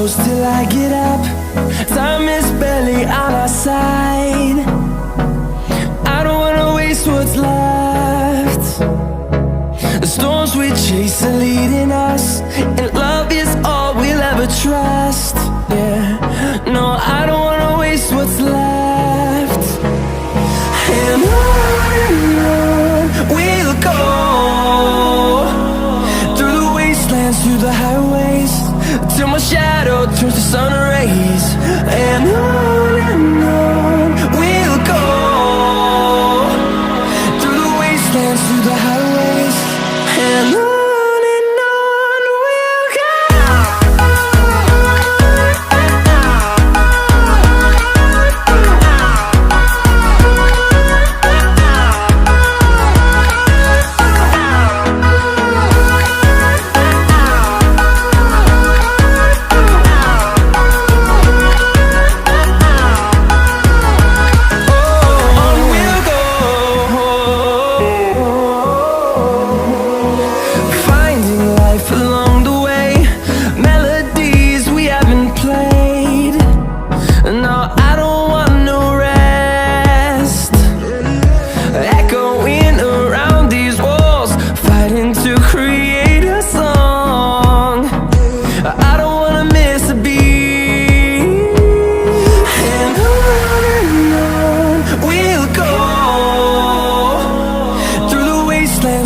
close till I get up. Time is barely on our side. I don't wanna waste what's left. The storms we chase are leading us, and love is all we'll ever trust. Yeah, no, I don't wanna waste what's left. And on we'll go, through the wastelands, through the highways, till my shadow turns to sun rays. And on we'll go, through the wastelands, through the highways, and on we'll go.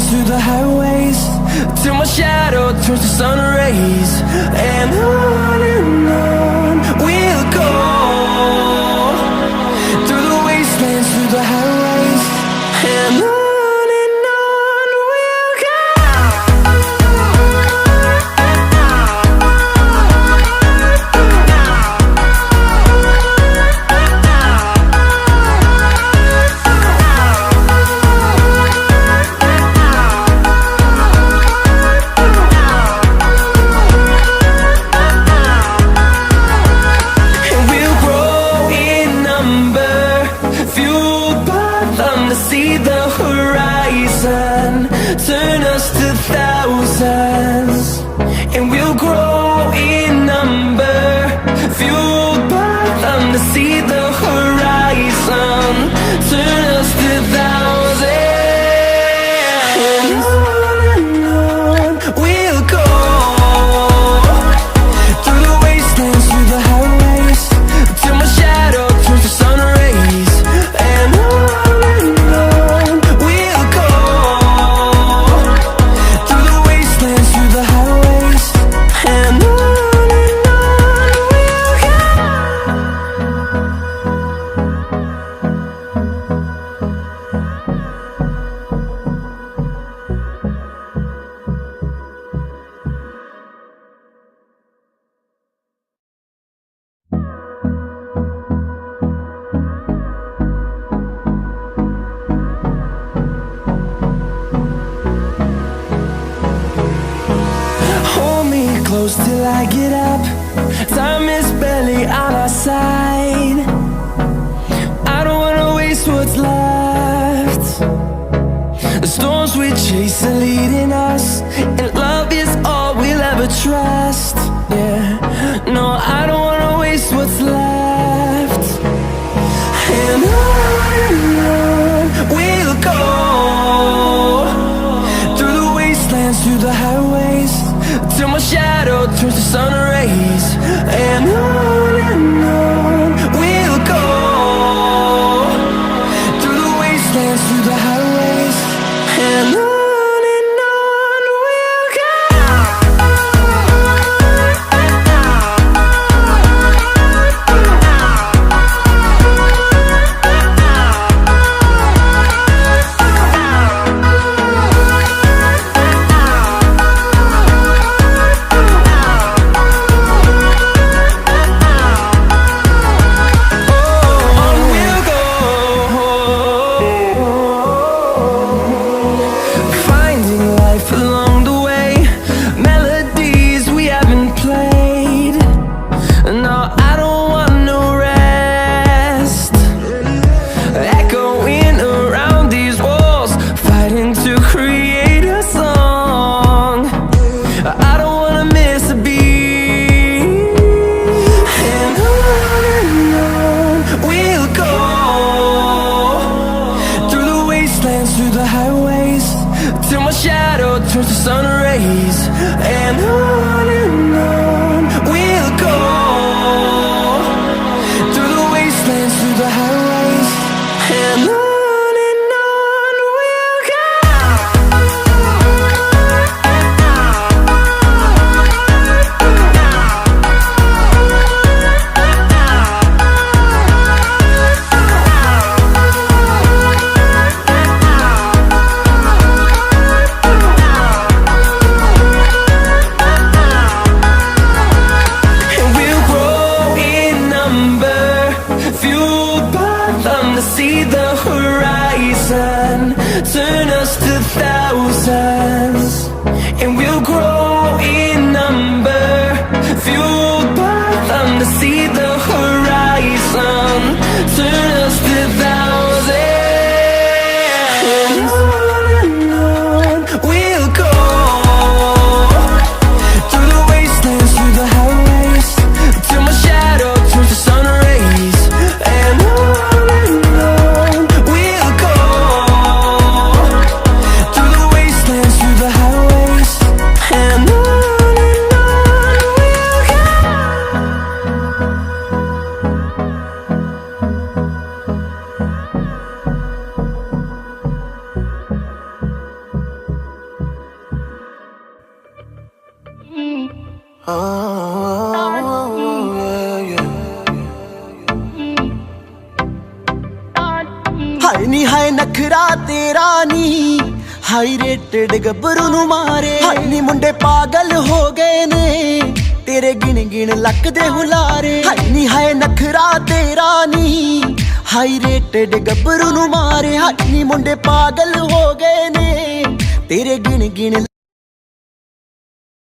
Through the highways, till my shadow turns to sun rays. And on we'll go, through the wastelands, through the highways, and on we'll go. See the horizon, turn us to thousands, and we'll grow in number, fueled by them. To see the horizon, turn us to thousands, and on we'll go, through the wastelands, through the highways, till my shadow turns to sun rays. And close till I get up. Time is barely on our side. I don't wanna waste what's left. The storms we chase are leading us, and love is all we'll ever trust. Yeah, no, I don't wanna waste what's left. And on we'll go, through the wastelands, through the highways, till my shadow turns to sun rays. And on we'll go, through the wastelands, through the highways, and on. my shadow turns to sun rays. And on we'll go, through the wastelands, through the highways. And on we'll go. See the horizon, turn us to thousands, and we'll grow in number, fueled by them to see the horizon, turn us to thousands. And on we'll go, through the wastelands, through the highways, till my shadow turns to sun rays. And हाय नी हाय नखरा तेरा नी, high rated गब्बरू नू मारे। हाय नी मुंडे पागल हो गए ने, तेरे गिन गिन लक दे हुलारे। हाय नी हाय नखरा तेरा नी, हाई रेटेड गब्बरू नू मारे। हाय नी मुंडे पागल हो गए ने, तेरे गिन गिन